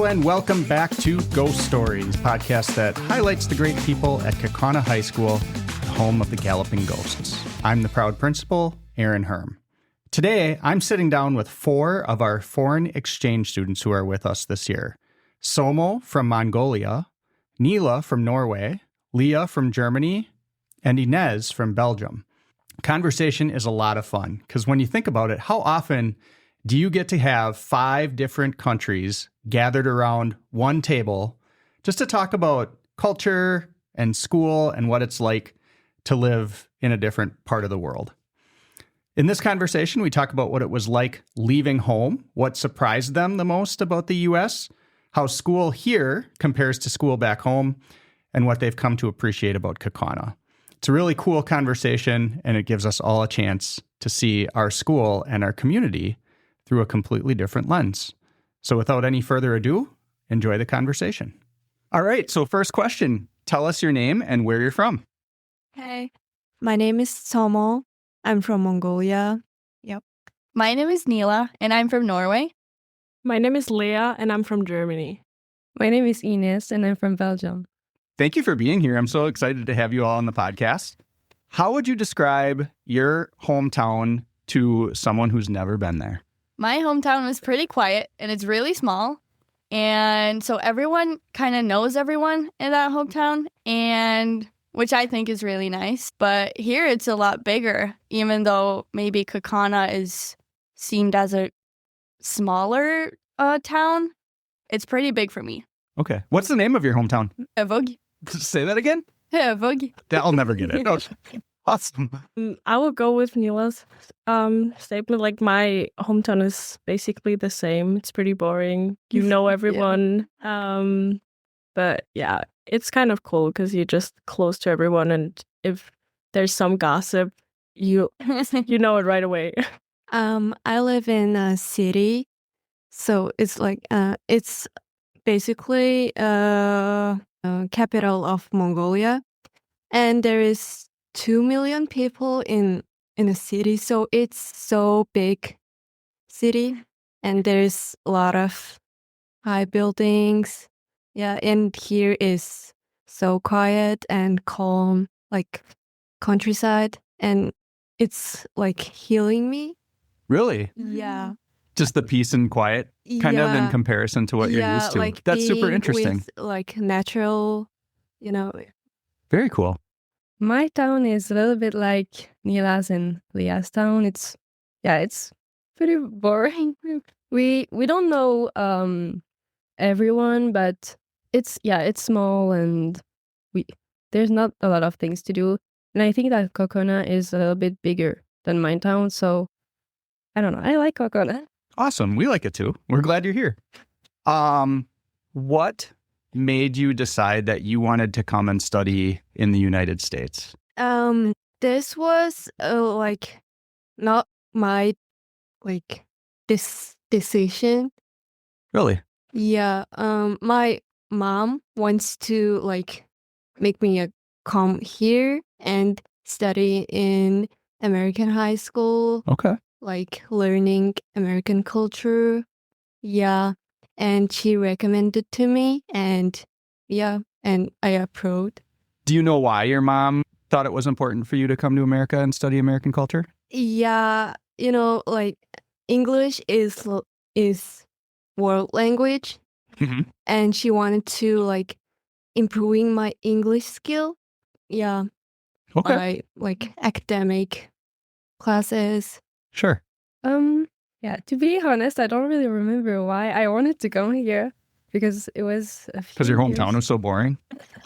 and welcome back to Ghost Stories, podcast that highlights the great people at Kaukauna High School, the home of the Galloping Ghosts. I'm the proud principal, Aaron Herm. Today, I'm sitting down with 4 of our foreign exchange students who are with us this year. Tsomo from Mongolia, Nila from Norway, Leah from Germany, and Ines from Belgium. Conversation is a lot of fun, because when you think about it, how often do you get to have 5 different countries gathered around one table just to talk about culture and school and what it's like to live in a different part of the world? In this conversation, we talk about what it was like leaving home, what surprised them the most about the U.S., how school here compares to school back home, and what they've come to appreciate about Kaukauna. It's a really cool conversation, and it gives us all a chance to see our school and our community through a completely different lens. So without any further ado, enjoy the conversation. All right, so first question, tell us your name and where you're from. Hey, my name is Tsomo. I'm from Mongolia. Yep. My name is Nila, and I'm from Norway. My name is Leah, and I'm from Germany. My name is Ines, and I'm from Belgium. Thank you for being here. I'm so excited to have you all on the podcast. How would you describe your hometown to someone who's never been there? My hometown was pretty quiet, and it's really small. And so everyone kind of knows everyone in that hometown, and which I think is really nice. But here it's a lot bigger, even though maybe Kaukauna is seen as a smaller town. It's pretty big for me. Okay. What's the name of your hometown? Evog. Say that again? Evog. I'll never get it. No. Awesome. I will go with Nila's statement. Like, my hometown is basically the same. It's pretty boring. You know everyone. Yeah. But yeah, it's kind of cool because you're just close to everyone. And if there's some gossip, you know it right away. I live in a city, so it's like it's basically capital of Mongolia, and there is 2 million people in a city, so it's so big city, and there's a lot of high buildings. Yeah, and here is so quiet and calm, like countryside, and it's like healing me. Really? Yeah. Just the peace and quiet kind of in comparison to what you're used to. Like that's super interesting. With, like natural, Very cool. My town is a little bit like Nila's and Leah's town. It's pretty boring. We don't know everyone, but it's small, and there's not a lot of things to do. And I think that Kaukauna is a little bit bigger than my town, so I don't know. I like Kaukauna. Awesome. We like it too. We're glad you're here. What made you decide that you wanted to come and study in the United States? This was like not my this decision. Really? Yeah. My mom wants to make me come here and study in American high school. Okay. Like learning American culture. Yeah. And she recommended to me, and I approved. Do you know why your mom thought it was important for you to come to America and study American culture? Yeah, English is world language, and she wanted to improving my English skill. Yeah. Okay. By academic classes. Sure. Yeah, to be honest, I don't really remember why I wanted to come here, because it was because your hometown was so boring.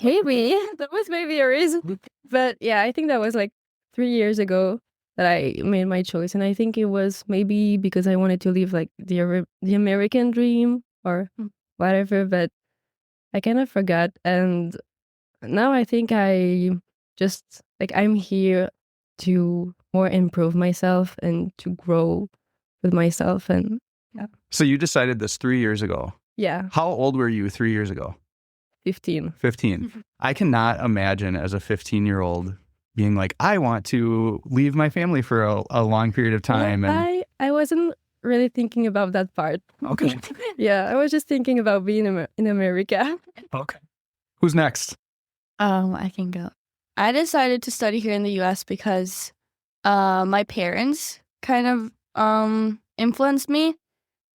Maybe that was maybe a reason. But yeah, I think that was 3 years ago that I made my choice, and I think it was maybe because I wanted to live the American dream or whatever. But I kind of forgot, and now I think I just I'm here to more improve myself and to grow with myself. And yeah. So you decided this 3 years ago. Yeah. How old were you 3 years ago? 15. 15. I cannot imagine as a 15-year-old being I want to leave my family for a long period of time. Well, I wasn't really thinking about that part. Okay. Yeah, I was just thinking about being in America. Okay. Who's next? I can go. I decided to study here in the U.S. because my parents kind of influenced me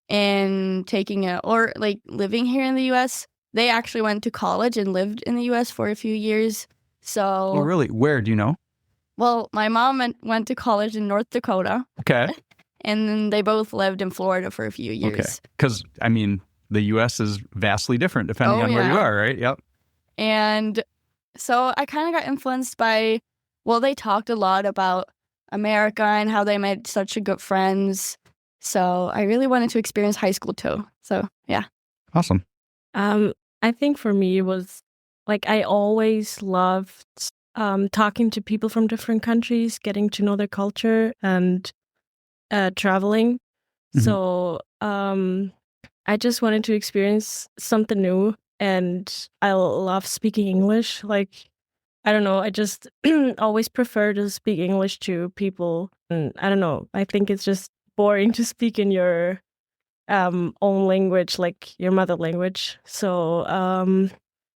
in taking it or like living here in the U.S. They actually went to college and lived in the U.S. for a few years. So, Oh, really? Where? Do you know? well, my mom went to college in North Dakota, Okay. and then they both lived in Florida for a few Okay. years. Because, I mean, the U.S. is vastly different depending Oh, on where you yeah. are, right? Yep. And so I kind of got influenced by, well, they talked a lot about America and how they made such good friends. So I really wanted to experience high school too. So, yeah. Awesome. I think for me it was like I always loved talking to people from different countries, getting to know their culture, and traveling. Mhm. So I just wanted to experience something new, and I love speaking English. Like, I don't know, I just always prefer to speak English to people. And I don't know, I think it's just boring to speak in your own language, like your mother language. So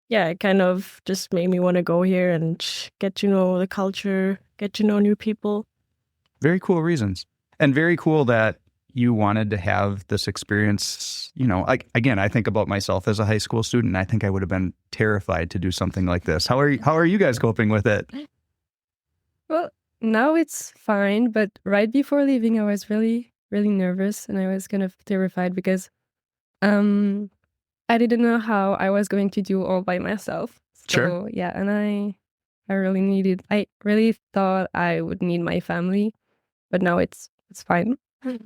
yeah, it kind of just made me want to go here and get to know the culture, get to know new people. Very cool reasons. And very cool that you wanted to have this experience. You know, like, again, I think about myself as a high school student. And I think I would have been terrified to do something like this. How are you guys coping with it? Well, now it's fine, but right before leaving, I was really, really nervous and I was kind of terrified because I didn't know how I was going to do all by myself. So, Sure. yeah, and I really thought I would need my family, but now it's fine.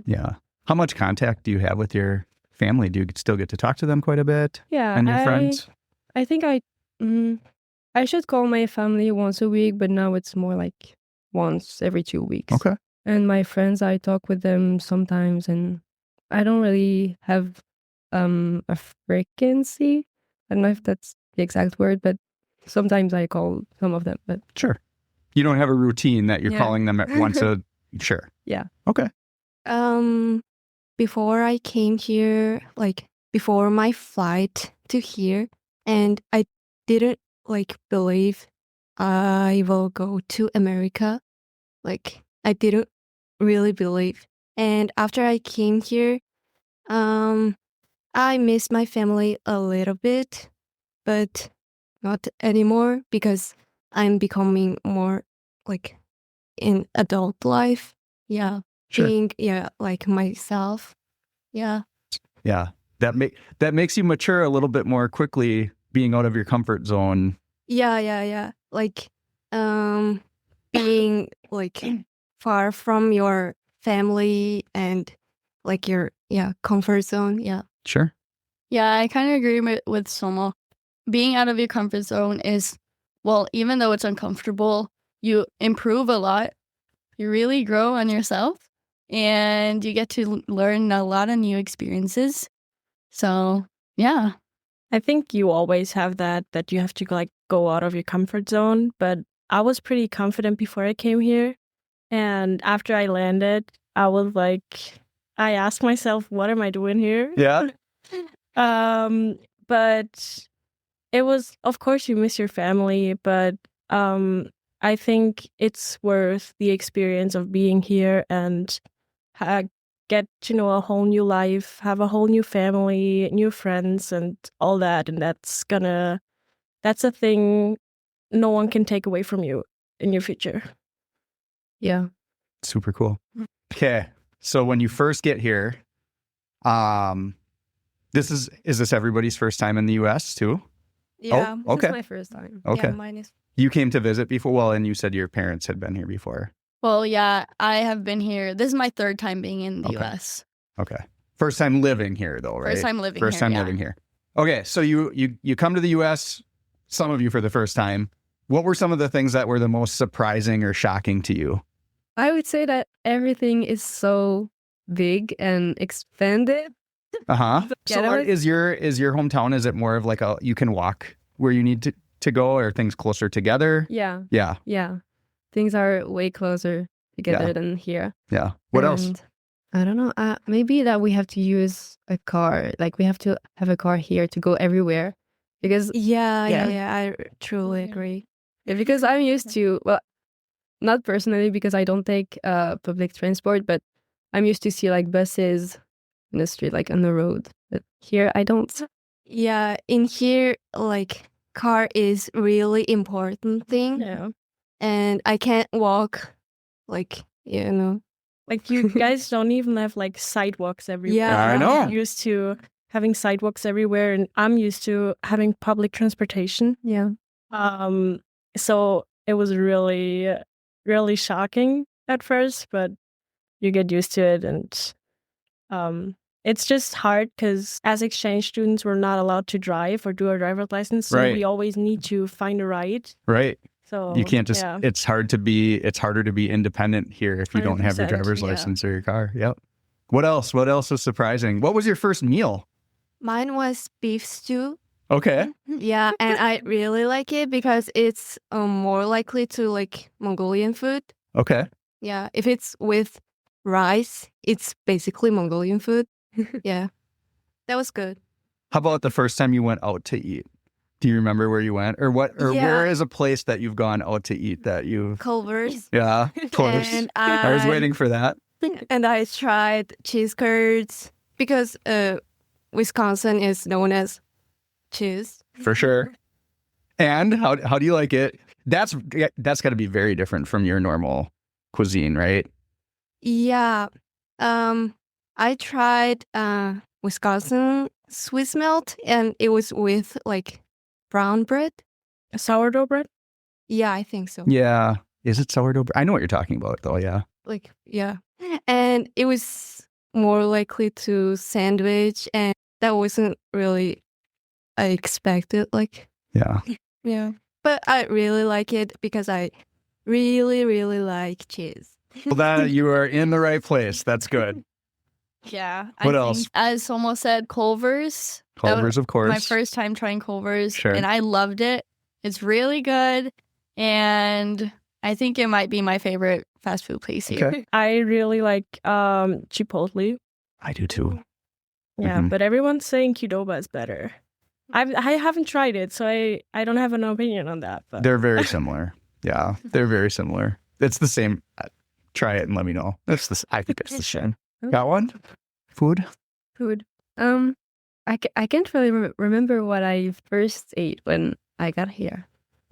Yeah. How much contact do you have with your family? Do you still get to talk to them quite a bit? Yeah, And your friends? I think I should call my family once a week, but now it's more like once every 2 weeks. Okay. And my friends, I talk with them sometimes, and I don't really have a frequency. I don't know if that's the exact word, but sometimes I call some of them. But Sure. You don't have a routine that you're Yeah. calling them at once a... Sure. Yeah. Okay. Before I came here, like before my flight to here, and I didn't like believe I will go to America. Like I didn't really believe. And after I came here, I miss my family a little bit, but not anymore because I'm becoming more like in adult life. Yeah. Sure. Being like myself. Yeah. Yeah. That makes you mature a little bit more quickly, being out of your comfort zone. Yeah. Like being like far from your family and like your comfort zone. Yeah. Sure. Yeah, I kind of agree with Tsomo. Being out of your comfort zone is, well, even though it's uncomfortable, you improve a lot. You really grow on yourself and you get to learn a lot of new experiences. So, yeah. I think you always have that you have to like go out of your comfort zone, but I was pretty confident before I came here. And after I landed, I was like, I asked myself, what am I doing here? Yeah. But it was, of course, you miss your family, but I think it's worth the experience of being here and get to know a whole new life, have a whole new family, new friends, and all that. And that's a thing no one can take away from you in your future. yeah. Super cool. Okay. So when you first get here, is this everybody's first time in the US too? Yeah. Oh, okay. This is my first time. Okay. Yeah, mine is. You came to visit before? Well, and you said your parents had been here before. Well, yeah, I have been here. This is my third time being in the Okay. US. Okay. First time living here though, right? First time living First here, time yeah. living here. Okay. So you come to the US, some of you for the first time. What were some of the things that were the most surprising or shocking to you? I would say that everything is so big and expanded. Uh-huh. Yeah, So that was- is your hometown, is it more of like you can walk where you need to go, or are things closer together? Yeah. Yeah. Things are way closer together Yeah. than here. Yeah. What else? And, I don't know. Maybe that we have to use a car. Like we have to have a car here to go everywhere. Because Yeah, Yeah. I truly agree. because I'm used to, well, not personally because I don't take public transport, but I'm used to see like buses in the street, like on the road. But here I don't. Yeah, in here, like car is really important thing, Yeah. and I can't walk, like you know. Like you guys don't even have like sidewalks everywhere. Yeah. I know. I'm used to having sidewalks everywhere, and I'm used to having public transportation. Yeah. So it was really, really shocking at first, but you get used to it, and it's just hard because as exchange students, we're not allowed to drive or do our driver's license, so Right. we always need to find a ride. Right. So You can't just, yeah. it's harder to be independent here if you don't have your 100%, driver's yeah. license or your car. Yep. What else? What else was surprising? What was your first meal? Mine was beef stew. Okay. Yeah, and I really like it because it's more likely to like Mongolian food. Okay. Yeah, if it's with rice, it's basically Mongolian food. Yeah, that was good. How about the first time you went out to eat? Do you remember where you went or what, or Yeah. where is a place that you've gone out to eat that you've, Culver's. yeah, of course. And I was waiting for that. And I tried cheese curds because Wisconsin is known as cheese. For sure. And how do you like it? That's got to be very different from your normal cuisine, right? Yeah. I tried Wisconsin Swiss melt, and it was with like brown bread. Sourdough bread. Yeah, I think so. Yeah. Is it sourdough? I know what you're talking about, though. Yeah. Like, yeah. And it was more likely to sandwich, and that wasn't really I expected. Like, Yeah. yeah. But I really like it because I really, really like cheese. Well, that you are in the right place. That's good. Yeah. What I else? Think, as Tsomo said, Culver's. That was Culver's, of course. My first time trying Culver's, Sure. and I loved it. It's really good, and I think it might be my favorite fast food place here. Okay. I really like Chipotle. I do too. Yeah, Mhm. but everyone's saying Qdoba is better. I haven't tried it, so I don't have an opinion on that. But They're very similar. Yeah, they're very similar. It's the same. Try it and let me know. I think it's the same. Got one? Food? Food. I can't really remember what I first ate when I got here.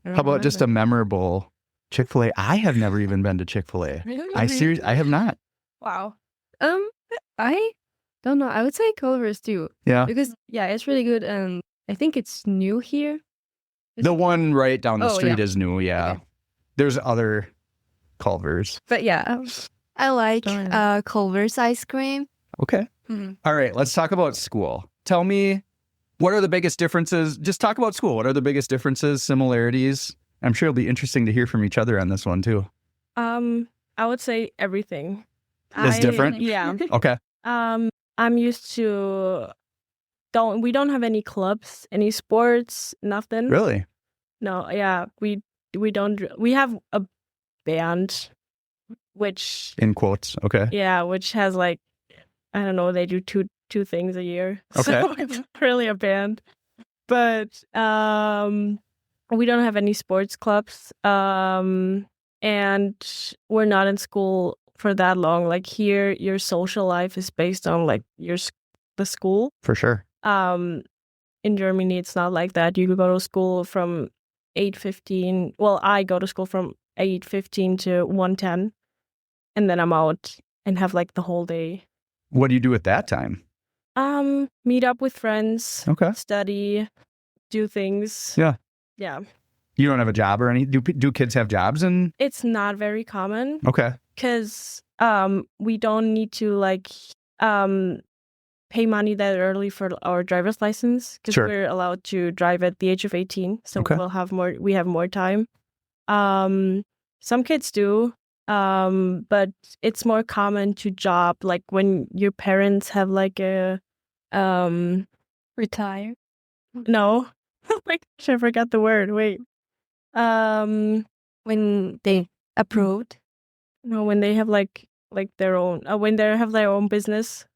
I don't How about just a remember. memorable Chick-fil-A? I have never even been to Chick-fil-A. Really? I have not. Wow. I don't know. I would say Culver's too Yeah. because yeah, it's really good, and I think it's new here. The one right down the Oh, street yeah. is new. Yeah. Okay. There's other Culvers. But yeah, I like Don't know. Culver's ice cream. Okay. Mhm. All right. Let's talk about school. Tell me, what are the biggest differences? Just talk about school. What are the biggest differences, similarities? I'm sure it'll be interesting to hear from each other on this one too. I would say everything Is different? Yeah. Okay. I'm used to we don't have any clubs, any sports, nothing. Really? No, yeah, we don't. We have a band, which In quotes. Okay. which has like I don't know, they do two things a year. Okay. So it's not really a band. But we don't have any sports clubs. And we're not in school for that long. Like here, your social life is based on like the school. For sure. In Germany, it's not like that. You go to school from 8:15. Well, I go to school from 8:15 to 1:10, and then I'm out and have like the whole day. What do you do at that time? Meet up with friends, Okay. study, do things. Yeah. Yeah. You don't have a job or any? Do kids have jobs? And It's not very common okay. because we don't need to like pay money that early for our driver's license because Sure. we're allowed to drive at the age of 18. So Okay. we have more time. Some kids do, but it's more common to job like when your parents have like a Retire. no. Oh my gosh, I forgot the word. Wait. When they approved. No, when they have like like their own when they have their own business.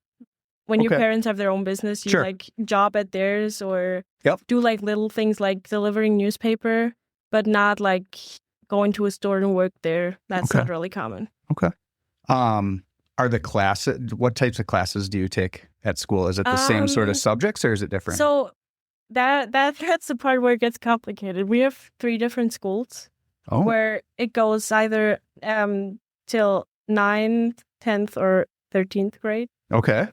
When your Okay. parents have their own business, you Sure. like job at theirs or Yep. do like little things like delivering newspaper, but not like going to a store and work there. That's Okay. not really common. Okay. Are the classes, what types of classes do you take at school? Is it the same sort of subjects or is it different? So that's the part where it gets complicated. We have 3 different schools Oh, where it goes either till 9th, 10th, or 13th grade. okay.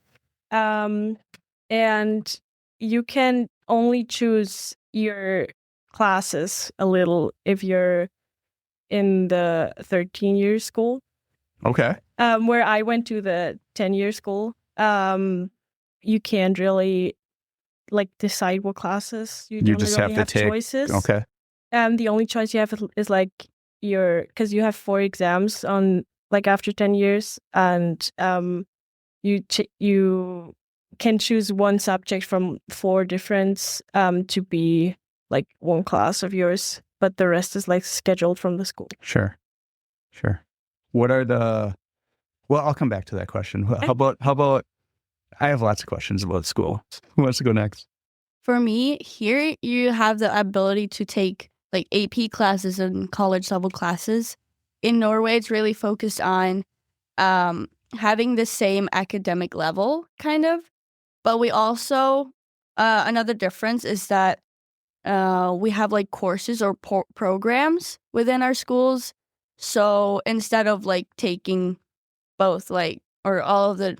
And you can only choose your classes a little if you're in the 13-year school. Okay. Where I went to the 10-year school, you can't really like decide what classes. You don't just really have to take choices. Okay. The only choice you have is like because you have 4 exams on like after 10 years, and you can choose one subject from 4 different to be like one class of yours, but the rest is like scheduled from the school. Sure. What are well, I'll come back to that question. How about, I have lots of questions about school. Who wants to go next? For me, here you have the ability to take like AP classes and college level classes. In Norway, it's really focused on having the same academic level, kind of. But we also, another difference is that we have like courses or programs within our schools. So instead of like taking both like, or all of the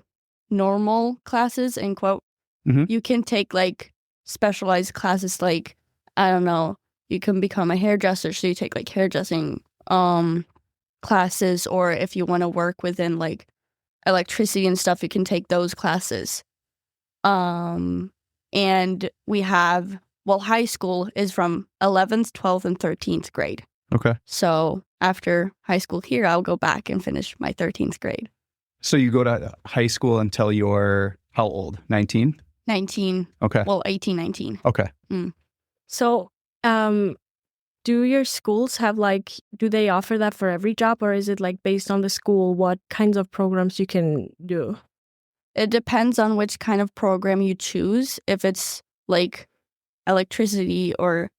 normal classes, in quote, Mhm. you can take like specialized classes like, I don't know, you can become a hairdresser. So you take like hairdressing classes, or if you want to work within like electricity and stuff, you can take those classes. And we have, well, high school is from 11th, 12th, and 13th grade. Okay. So after high school here, I'll go back and finish my 13th grade. So you go to high school until you're how old? 19? 19, Okay. well, 18, 19. Okay. So, do your schools have like, do they offer that for every job, or is it like based on the school, what kinds of programs you can do? It depends on which kind of program you choose. If it's like electricity or,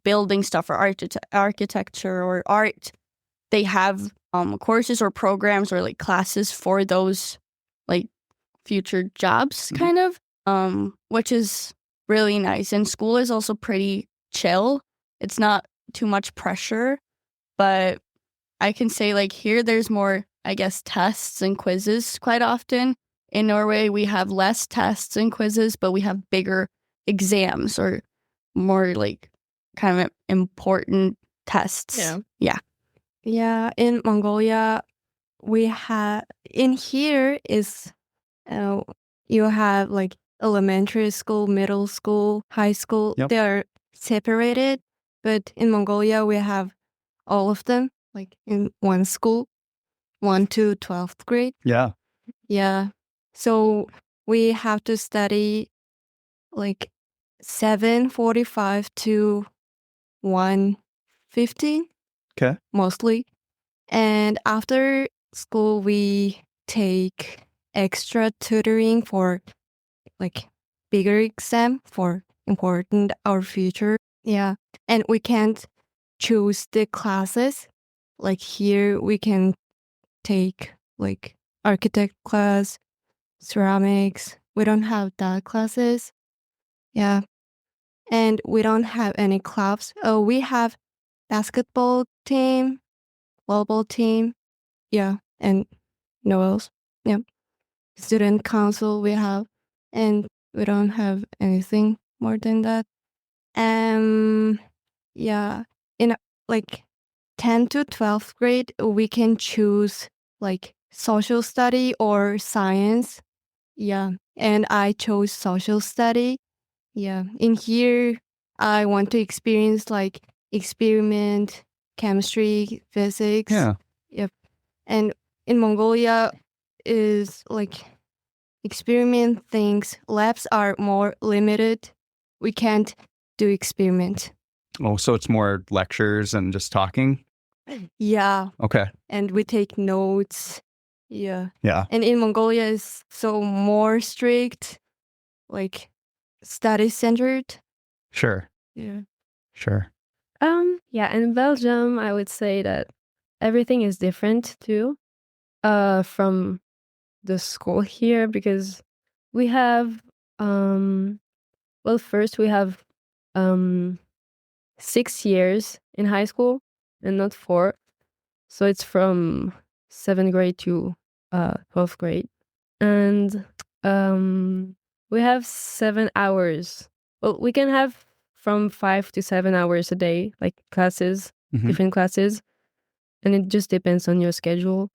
building stuff or architecture or art, they have courses or programs or like classes for those like future jobs, kind of, which is really nice. And school is also pretty chill. It's not too much pressure, but I can say like here there's more, I guess, tests and quizzes quite often. In Norway, we have less tests and quizzes, but we have bigger exams or more like kind of important tests. Yeah. Yeah, in Mongolia, in here is, you have like elementary school, middle school, high school. Yep. They are separated, but in Mongolia, we have all of them like in one school, 1 to 12th grade. Yeah. Yeah. So we have to study like 7:45 to 1:15 Okay. mostly. And after school, we take extra tutoring for like bigger exam for important our future. Yeah. And we can't choose the classes. Like here, we can take like architect class, ceramics. We don't have that classes. Yeah. And we don't have any clubs. Oh, we have basketball team, volleyball team. Yeah. And no else. Yeah. Student council we have. And we don't have anything more than that. Yeah. In like 10 to 12th grade, we can choose like social study or science. Yeah. And I chose social study. Yeah. In here, I want to experience like experiment, chemistry, physics. Yeah. Yep. And in Mongolia is like experiment things. Labs are more limited. We can't do experiment. Oh, so it's more lectures and just talking? Yeah, Okay. and we take notes. Yeah. Yeah. And in Mongolia is so more strict, like study centered. Sure. Yeah. Sure. Yeah, in Belgium, I would say that everything is different too, from the school here because we have, well, first we have, 6 years in high school and not 4. So it's from 7th grade to 12th grade. And we have 7 hours. Well, we can have from 5 to 7 hours a day, like classes, Mhm. different classes. And it just depends on your schedule.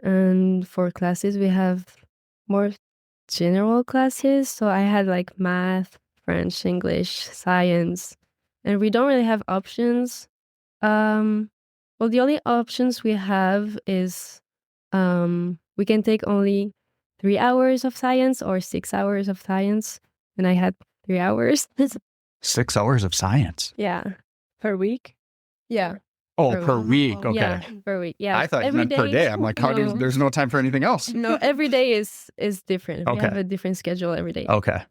And for classes, we have more general classes. So I had like math, French, English, science. And we don't really have options. Well, the only options we have is we can take only 3 hours of science or 6 hours of science. And I had 3 hours. 6 hours of science. Yeah. Per week? Yeah. Oh, Per per week. Okay. Yeah, per week. Yeah. I thought you every meant per day. I'm like, how do you, No. there's no time for anything else. No, every day is different. We Okay. have a different schedule every day. Okay.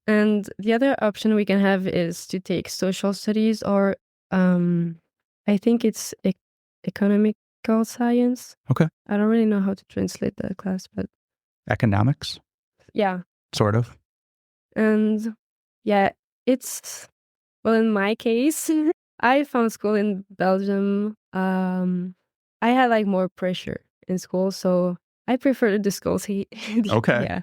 And the other option we can have is to take social studies or I think it's economical science. Okay. I don't really know how to translate that class, but Economics, yeah. sort of. And yeah, it's, well, in my case, I found school in Belgium. I had like more pressure in school, so I prefer the schools here. Okay. Yeah.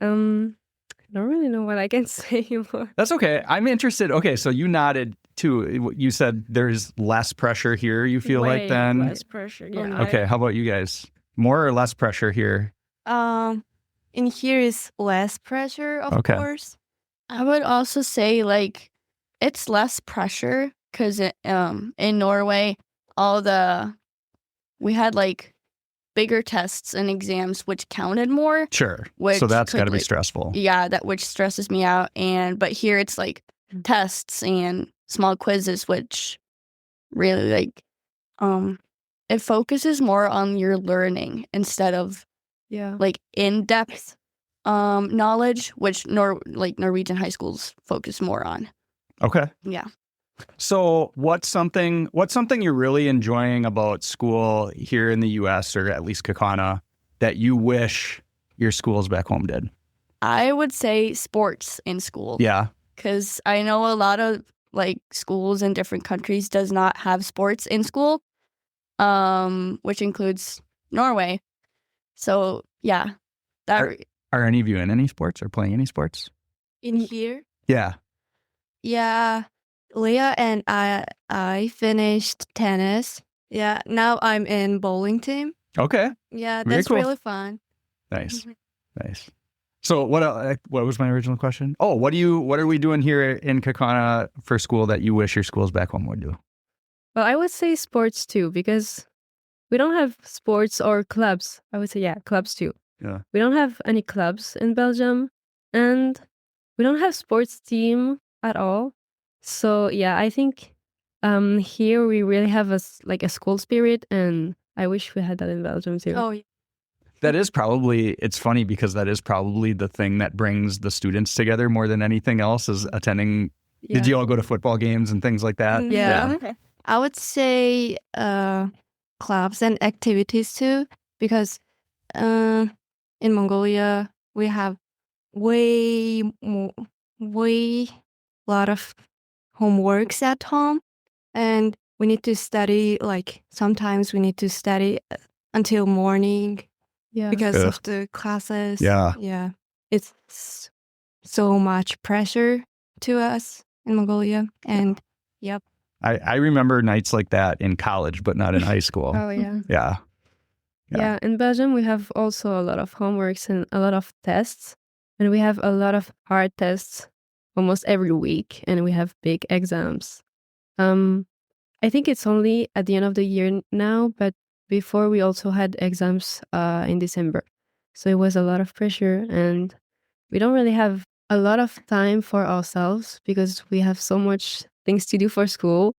I don't really know what I can say more. That's okay. I'm interested. Okay, so you nodded too. You said there's less pressure here, you feel Way like then? less pressure. Yeah. Okay, how about you guys? More or less pressure here? In here is less pressure, of Okay. course. I would also say like it's less pressure because in Norway we had like bigger tests and exams which counted more. Sure. Which So that's could, got to be like, stressful. Yeah, which stresses me out. But here it's like tests and small quizzes, which really like it focuses more on your learning instead of Yeah. like in-depth knowledge, which Norwegian high schools focus more on. Okay. Yeah. So what's something you're really enjoying about school here in the US or at least Kaukauna that you wish your schools back home did? I would say sports in school. Yeah. Because I know a lot of like schools in different countries does not have sports in school, which includes Norway. So yeah, Are any of you in any sports or playing any sports? In here, Yeah. yeah, Leah and I finished tennis. Yeah, now I'm in bowling team. Okay. Yeah, Very that's cool. really fun. Nice. Nice. So what was my original question? Oh, what are we doing here in Kaukauna for school that you wish your schools back home would do? Well, I would say sports too, because we don't have sports or clubs. I would say, yeah, clubs too. Yeah. We don't have any clubs in Belgium, and we don't have sports team at all. So yeah, I think here we really have a school spirit, and I wish we had that in Belgium too. Oh, yeah. That is probably, it's funny because that is probably the thing that brings the students together more than anything else is attending. Yeah. Did you all go to football games and things like that? Yeah. I would say clubs and activities too, because in Mongolia we have way lot of homeworks at home, and we need to study. Like sometimes we need to study until morning Yeah. because Ugh. of the classes. Yeah. Yeah, it's so much pressure to us in Mongolia, and yep. I remember nights like that in college, but not in high school. Oh yeah. Yeah. Yeah, in Belgium we have also a lot of homeworks and a lot of tests, and we have a lot of hard tests almost every week, and we have big exams. I think it's only at the end of the year now, but before we also had exams in December, so it was a lot of pressure, and we don't really have a lot of time for ourselves because we have so much things to do for school.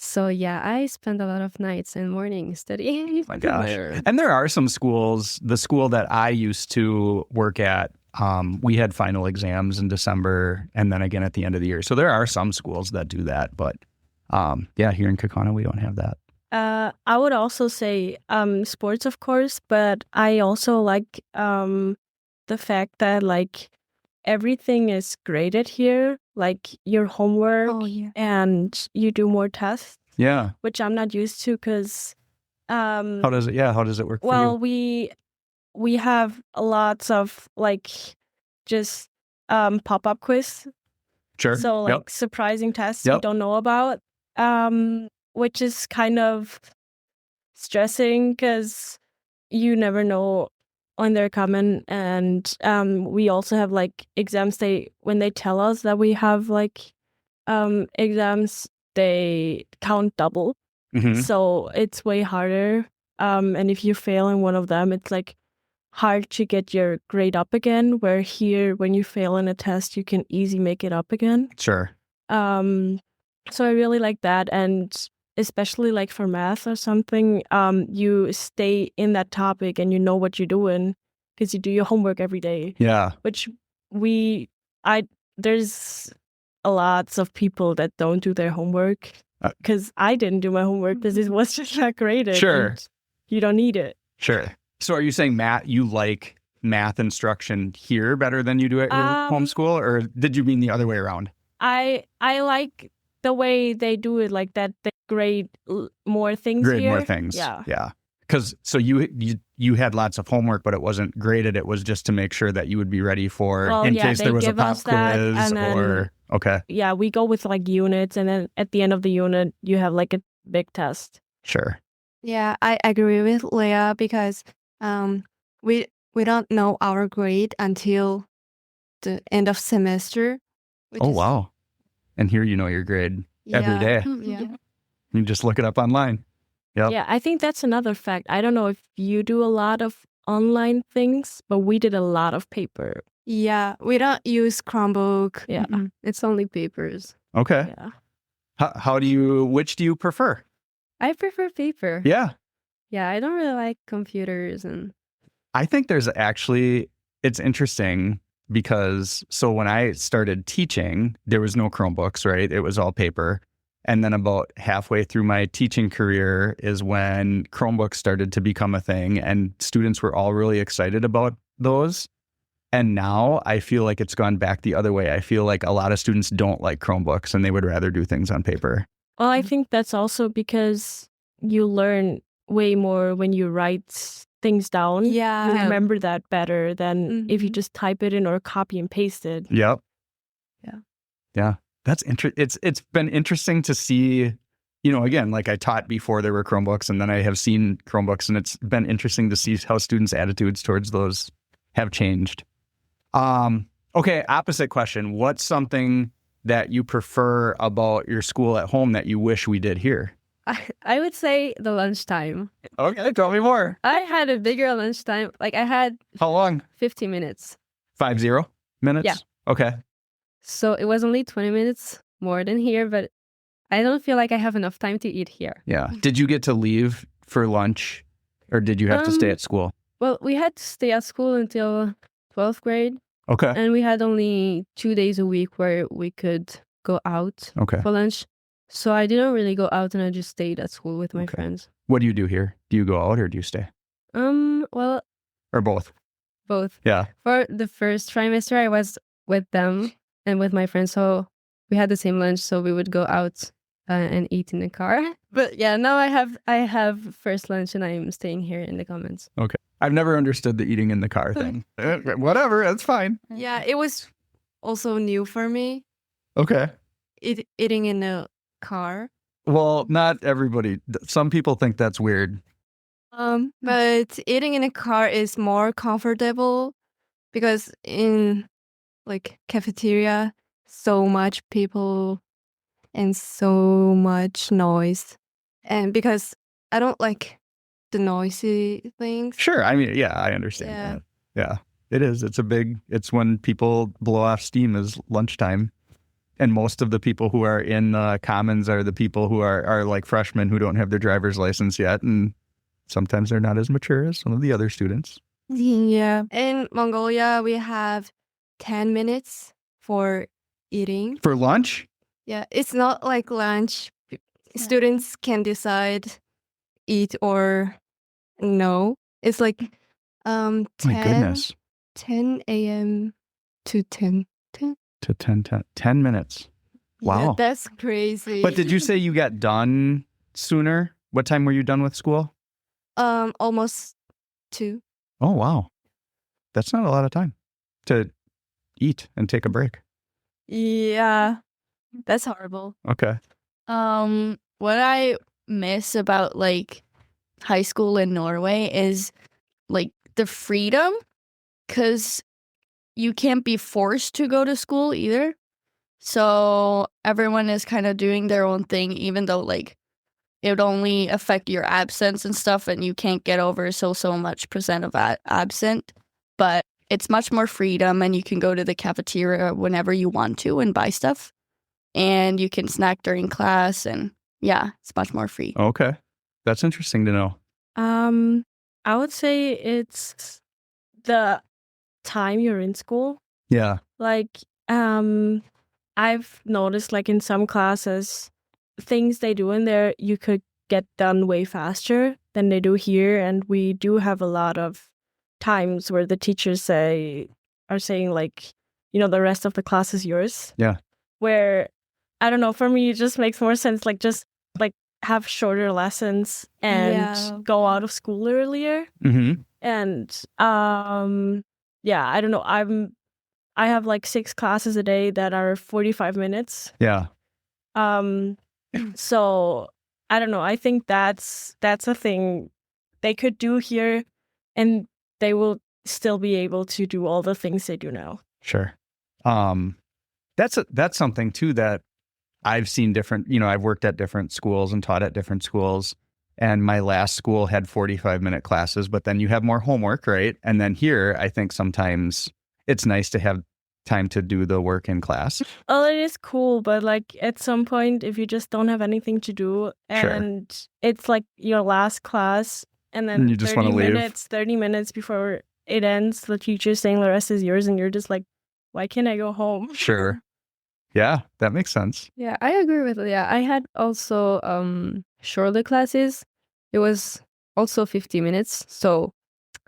So yeah, I spend a lot of nights and mornings studying. My gosh. And there are some schools, the school that I used to work at, we had final exams in December and then again at the end of the year. So there are some schools that do that, but yeah, here in Kaukauna, we don't have that. I would also say sports, of course, but I also like the fact that like everything is graded here, like your homework, Oh, yeah. and you do more tests, Yeah. which I'm not used to because How does it work for well, you? we have lots of like just pop-up quiz. Sure. So like Yep. surprising tests you Yep. don't know about, which is kind of stressing because you never know when they're coming. And we also have like exams. When they tell us that we have like exams, they count double. Mhm. So it's way harder. And if you fail in one of them, it's like hard to get your grade up again. Where here, when you fail in a test, you can easily make it up again. Sure. So I really like that. And especially like for math or something, you stay in that topic and you know what you're doing because you do your homework every day, Yeah. which there's a lots of people that don't do their homework because I didn't do my homework because it was just not graded. Sure. And you don't need it. Sure. So are you saying you like math instruction here better than you do at your homeschool, or did you mean the other way around? I like the way they do it, like that they grade more things Grade here. more things. Yeah. Yeah. Because so you had lots of homework, but it wasn't graded. It was just to make sure that you would be ready for in case there was a pop quiz or okay. Yeah, we go with like units, and then at the end of the unit, you have like a big test. Sure. Yeah, I agree with Leah because we don't know our grade until the end of semester. Oh, wow. And here you know your grade every day. Yeah. You just look it up online. Yep. Yeah, I think that's another fact. I don't know if you do a lot of online things, but we did a lot of paper. Yeah, we don't use Chromebook. Yeah. It's only papers. Okay. Yeah. Which do you prefer? I prefer paper. Yeah. Yeah, I don't really like computers and I think it's interesting because so when I started teaching, there was no Chromebooks, right? It was all paper. And then about halfway through my teaching career is when Chromebooks started to become a thing and students were all really excited about those. And now I feel like it's gone back the other way. I feel like a lot of students don't like Chromebooks and they would rather do things on paper. Well, I think that's also because you learn way more when you write things down. Yeah. You remember that better than if you just type it in or copy and paste it. Yep. Yeah. Yeah. That's it's been interesting to see, again, like I taught before there were Chromebooks and then I have seen Chromebooks and it's been interesting to see how students' attitudes towards those have changed. Okay, opposite question. What's something that you prefer about your school at home that you wish we did here? I would say the lunchtime. Okay, tell me more. I had a bigger lunchtime. Like I had How long? 50 minutes. 50 minutes? Yeah. Okay. So it was only 20 minutes more than here, but I don't feel like I have enough time to eat here. Yeah. Did you get to leave for lunch or did you have to stay at school? Well, we had to stay at school until 12th grade. Okay. And we had only 2 days a week where we could go out for lunch. So I didn't really go out and I just stayed at school with my friends. What do you do here? Do you go out or do you stay? Well, or both? Both. Yeah. For the first trimester, I was with them and with my friends. So we had the same lunch. So we would go out and eat in the car. But yeah, now I have first lunch and I'm staying here in the comments. Okay. I've never understood the eating in the car thing. Whatever, that's fine. Yeah, it was also new for me. Okay. Eating in a car. Well, not everybody. Some people think that's weird. But eating in a car is more comfortable because in like cafeteria, so much people and so much noise. And because I don't like the noisy things. Sure. I mean, yeah, I understand that. Yeah, it is. It's when people blow off steam is lunchtime. And most of the people who are in the commons are the people who are like freshmen who don't have their driver's license yet. And sometimes they're not as mature as some of the other students. Yeah. In Mongolia, we have 10 minutes for eating. For lunch? Yeah, it's not like lunch. Students can decide eat or no. It's like 10, My goodness. 10 a.m. to 10. To 10 minutes. Wow. Yeah, that's crazy. But did you say you got done sooner? What time were you done with school? Almost 2. Oh, wow. That's not a lot of time to eat and take a break. Yeah, that's horrible. Okay. What I miss about like high school in Norway is like the freedom, because you can't be forced to go to school either. So everyone is kind of doing their own thing, even though like it would only affect your absence and stuff, and you can't get over so much percent of absent. But it's much more freedom, and you can go to the cafeteria whenever you want to and buy stuff, and you can snack during class, and yeah, it's much more free. Okay. That's interesting to know. I would say it's the time you're in school. Yeah. Like, I've noticed like in some classes, things they do in there, you could get done way faster than they do here. And we do have a lot of times where the teachers are saying like, the rest of the class is yours. Yeah. Where, I don't know, for me, it just makes more sense. Like, just like have shorter lessons and go out of school earlier. Mm-hmm. And, I don't know. I have like 6 classes a day that are 45 minutes. Yeah. So I don't know. I think that's a thing they could do here, and they will still be able to do all the things they do now. Sure. That's something too that I've seen different, I've worked at different schools and taught at different schools, and my last school had 45-minute classes, but then you have more homework, right? And then here, I think sometimes it's nice to have time to do the work in class. Well, it is cool, but like at some point, if you just don't have anything to do and it's like your last class, and then And you just want to leave. 30 minutes before it ends, the teacher's saying the rest is yours, and you're just like, why can't I go home? Sure. Yeah, that makes sense. Yeah, I agree with it. Yeah, I had also shorter classes. It was also 50 minutes, so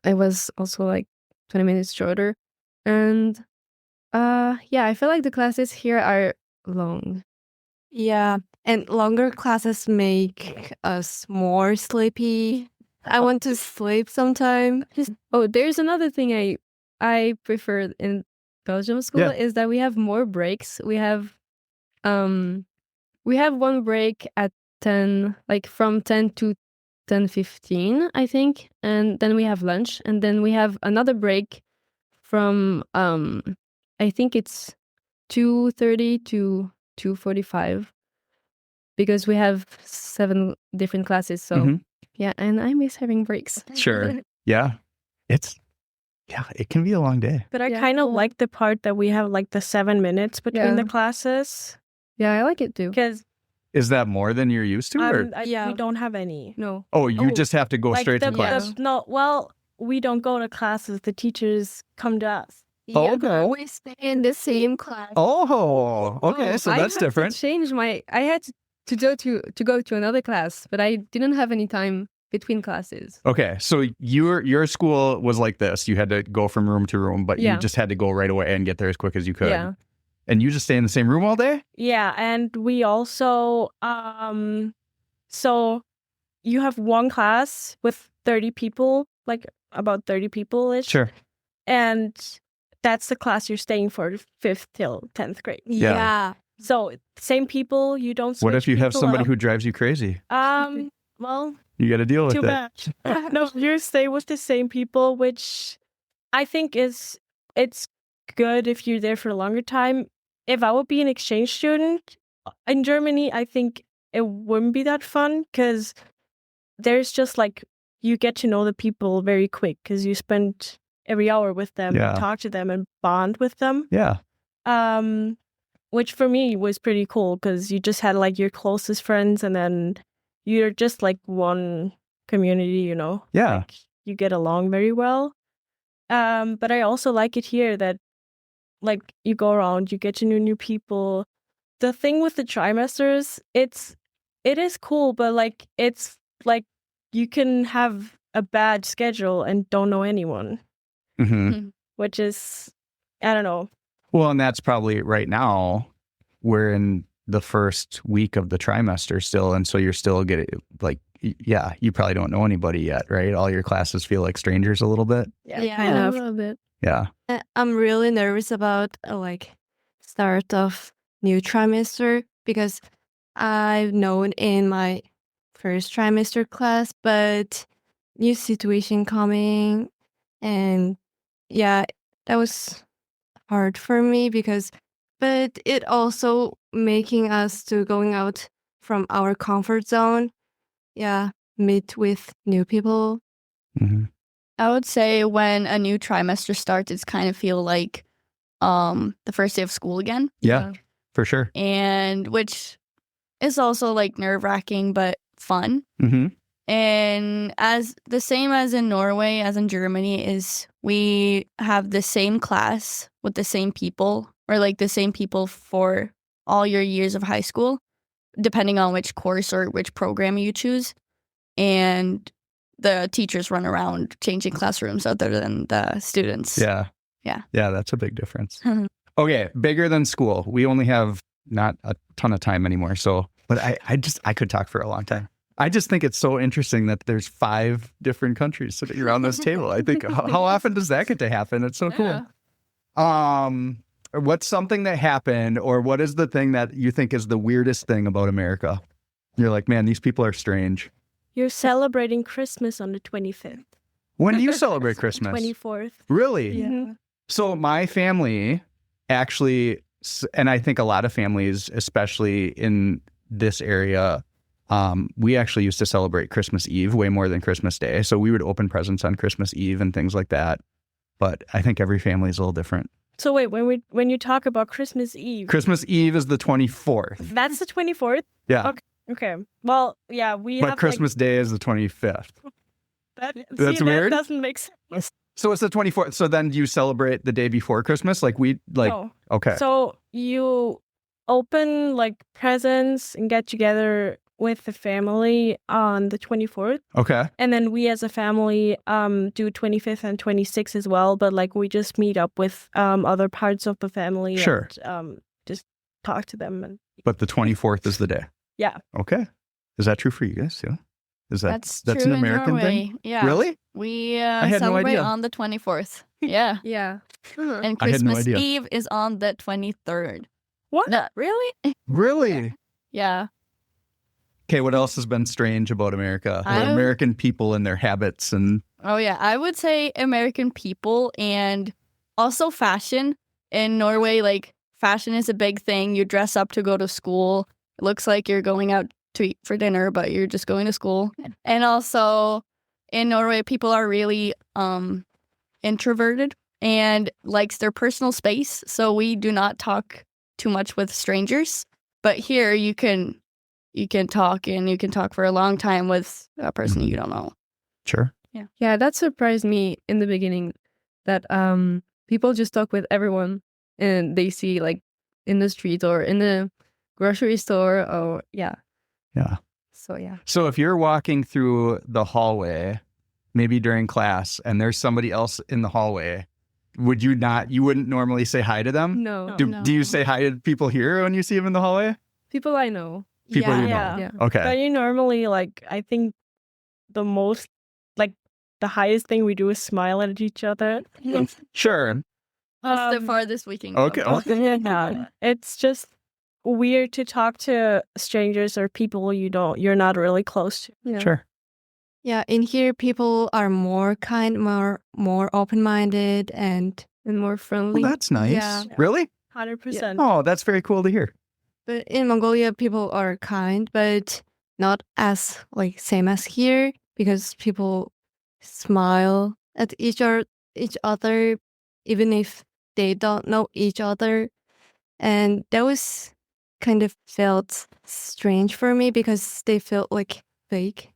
it was also like 20 minutes shorter. And I feel like the classes here are long. Yeah, and longer classes make us more sleepy. I want to sleep sometime. Oh, there's another thing I prefer in Belgium school is that we have more breaks. We have one break at 10, like from 10 to 10:15, I think, and then we have lunch, and then we have another break from I think it's 2:30 to 2:45, because we have 7 different classes. So yeah, and I miss having breaks. Sure. Yeah. It can be a long day. But I kind of like the part that we have like the 7 minutes between the classes. Yeah, I like it too. Because Is that more than you're used to? Or? we don't have any. No. Oh, you just have to go Like straight to class. We don't go to classes. The teachers come to us. Oh, okay. We stay in the same class. Oh, okay. So that's different. I had to go to another class, but I didn't have any time between classes. Okay, so your school was like this. You had to go from room to room, but you just had to go right away and get there as quick as you could. Yeah. And you just stay in the same room all day? Yeah, and we also so you have one class with 30 people, like about 30 people-ish. Sure. And that's the class you're staying for 5th till 10th grade. Yeah. So same people, you don't switch. What if you have people somebody up. who drives you crazy? Well, You got to deal with too it. bad. No, you stay with the same people, which I think it's good if you're there for a longer time. If I would be an exchange student in Germany, I think it wouldn't be that fun, because there's just like, you get to know the people very quick because you spend every hour with them, talk to them, and bond with them. Yeah. which for me was pretty cool because you just had like your closest friends and then you're just like one community, you know? Yeah. Like, you get along very well. But I also like it here that like you go around, you get to know new people. The thing with the trimesters, it is cool, but like it's like you can have a bad schedule and don't know anyone, Hmm. which is, I don't know. Well, and that's probably right now we're in the first week of the trimester still. And so you're still getting like, yeah, you probably don't know anybody yet, right? All your classes feel like strangers a little bit. Yeah. Kind a of. little bit. Yeah. I'm really nervous about like start of new trimester because I've known in my first trimester class, but new situation coming, and yeah, that was hard for me but it also making us to going out from our comfort zone. Yeah, meet with new people. Hmm. I would say when a new trimester starts, it's kind of feel like the first day of school again. Yeah, for sure. And which is also like nerve-wracking but fun. Hmm. And as the same as in Norway, as in Germany, is we have the same class with the same people, or like the same people for all your years of high school, depending on which course or which program you choose. And the teachers run around changing classrooms other than the students. Yeah. Yeah. Yeah, that's a big difference. Okay, bigger than school. We only have not a ton of time anymore. So, but I could talk for a long time. I just think it's so interesting that there's 5 different countries sitting around this table. I think how often does that get to happen? It's so cool. What's something that happened, or what is the thing that you think is the weirdest thing about America? You're like, man, these people are strange. You're celebrating Christmas on the 25th. When do you celebrate Christmas? 24th. Really? Yeah. Mm-hmm. So my family actually, and I think a lot of families, especially in this area, we actually used to celebrate Christmas Eve way more than Christmas Day. So we would open presents on Christmas Eve and things like that. But I think every family is a little different. So wait, when you talk about Christmas Eve, Christmas Eve is the 24th. that's the 24th? Yeah. Okay. Well, yeah, we But have Christmas Day is the 25th. That weird? doesn't make sense. So it's the 24th. So then you celebrate the day before Christmas? No. Okay. So you open like presents and get together with the family on the 24th. Okay. And then we as a family do 25th and 26th as well. But like we just meet up with other parts of the family. Sure. And just talk to them. And But the 24th is the day. yeah. Okay. Is that true for you guys too? Is That's that's true an American in Norway. thing? Yeah. Really? We had no celebrate idea. on the 24th. Yeah. Yeah. And I had no Christmas idea. Eve is on the 23rd. What? No. Really? Really? Yeah. Okay, what else has been strange about America? Or I- American people and their habits and Oh, yeah. I would say American people and also fashion. In Norway, like, fashion is a big thing. You dress up to go to school. It looks like you're going out to eat for dinner, but you're just going to school. And also, in Norway, people are really introverted and likes their personal space. So we do not talk too much with strangers. But here, you can talk, and you can talk for a long time with a person you don't know. sure. Yeah, that surprised me in the beginning that people just talk with everyone and they see like in the street or in the grocery store or yeah. Yeah. So yeah. So if you're walking through the hallway, maybe during class, and there's somebody else in the hallway, you wouldn't normally say hi to them? No. Do you say hi to people here when you see them in the hallway? People I know. People you know. Yeah. Yeah. Okay. But you normally like I think the most like the highest thing we do is smile at each other. Sure. That's the Um, farthest we can go. Okay. Yeah. It's just weird to talk to strangers or people you're not really close to. Yeah. Sure. Yeah, in here people are more kind, more open-minded, and And more friendly. Well, that's nice. Yeah. Really? 100%. Oh, that's very cool to hear. but in Mongolia people are kind, but not as like same as here because people smile at each other even if they don't know each other. And that was kind of felt strange for me because they felt like fake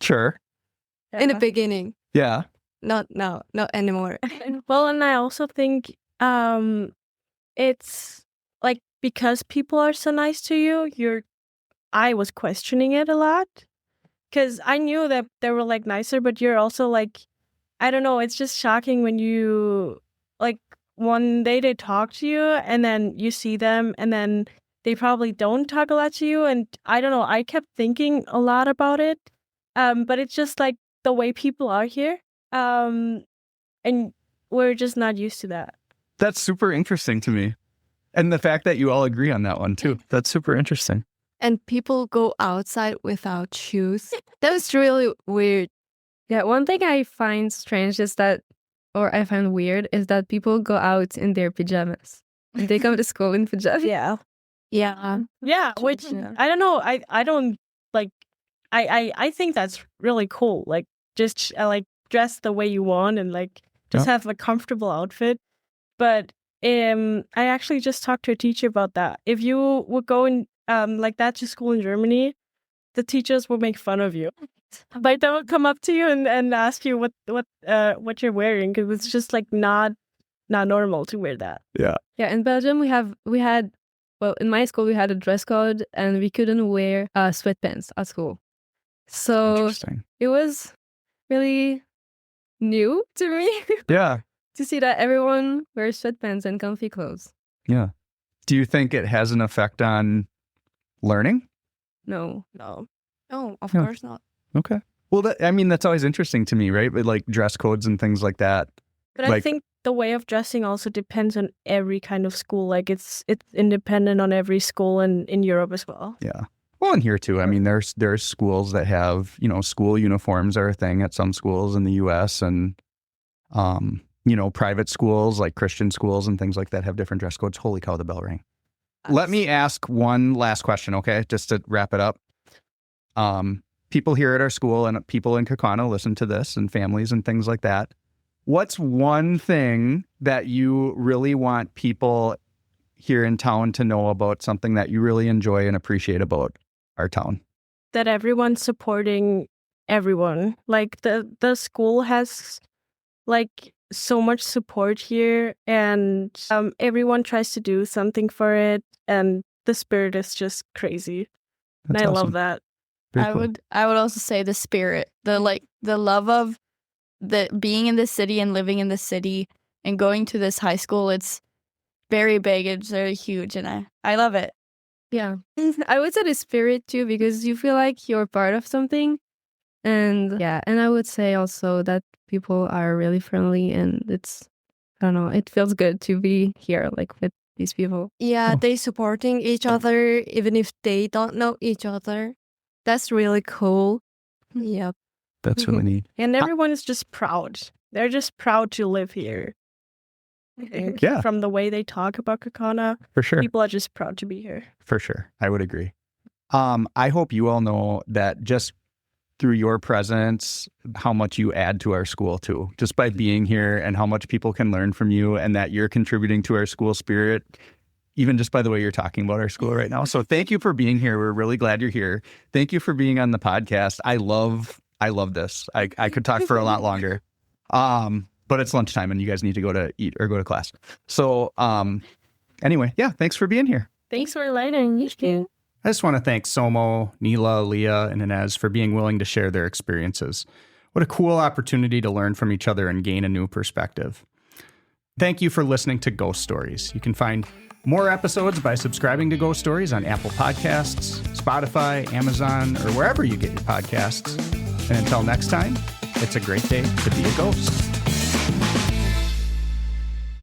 Sure. in the beginning. Yeah. Not now, not anymore. Well, and I also think it's like because people are so nice to you, I was questioning it a lot because I knew that they were like nicer, but you're also like, I don't know, it's just shocking when you like one day they talk to you and then you see them and then they probably don't talk a lot to you. And I don't know, I kept thinking a lot about it. But it's just like the way people are here. And we're just not used to that. That's super interesting to me. And the fact that you all agree on that one too. That's super interesting. And people go outside without shoes. That was really weird. Yeah, one thing I find strange is that, or I find weird, is that people go out in their pajamas. And they come to school in pajamas. Yeah. Yeah. Yeah, which Yeah. I don't know. I don't like. I think that's really cool. Like just like dress the way you want and like just have a comfortable outfit. But I actually just talked to a teacher about that. If you would go in like that to school in Germany, the teachers will make fun of you. Like they will come up to you and ask you what you're wearing because it's just like not normal to wear that. Yeah. Yeah, in Belgium we had well, in my school we had a dress code and we couldn't wear sweatpants at school. So Interesting. it was really new to me Yeah. to see that everyone wears sweatpants and comfy clothes. Yeah. Do you think it has an effect on learning? No. No, of Yeah. course not. Okay. Well, that's always interesting to me, right? With like dress codes and things like that. But I Like- think the way of dressing also depends on every kind of school. Like it's independent on every school and in Europe as well. Yeah. Well, and here too. I mean, there's schools that have, school uniforms are a thing at some schools in the U.S. and, private schools like Christian schools and things like that have different dress codes. Holy cow, the bell rang. Let me ask one last question, okay? Just to wrap it up. People here at our school and people in Kaukauna listen to this and families and things like that. What's one thing that you really want people here in town to know about, something that you really enjoy and appreciate about our town? That everyone's supporting everyone. Like the school has like so much support here and everyone tries to do something for it and the spirit is just crazy. That's and I awesome. love that. Very cool. I would also say the spirit, the love of the being in the city and living in the city and going to this high school. It's very big. It's very huge, and I love it. Yeah. I would say the spirit too, because you feel like you're part of something. And yeah, and I would say also that people are really friendly and I don't know, it feels good to be here like with these people. Yeah, Oh. they supporting each other even if they don't know each other. That's really cool. Yep. That's really neat. And everyone is just proud. They're just proud to live here. I think. Yeah. From the way they talk about Kaukauna, For sure. people are just proud to be here. For sure. I would agree. I hope you all know that just through your presence, how much you add to our school too, just by being here and how much people can learn from you and that you're contributing to our school spirit, even just by the way you're talking about our school right now. So thank you for being here. We're really glad you're here. Thank you for being on the podcast. I love this. I could talk for a lot longer. But it's lunchtime and you guys need to go to eat or go to class. So anyway, yeah, thanks for being here. Thanks for learning. I just want to thank Tsomo, Nila, Leah, and Ines for being willing to share their experiences. What a cool opportunity to learn from each other and gain a new perspective. Thank you for listening to Ghost Stories. You can find more episodes by subscribing to Ghost Stories on Apple Podcasts, Spotify, Amazon, or wherever you get your podcasts. And until next time, it's a great day to be a ghost.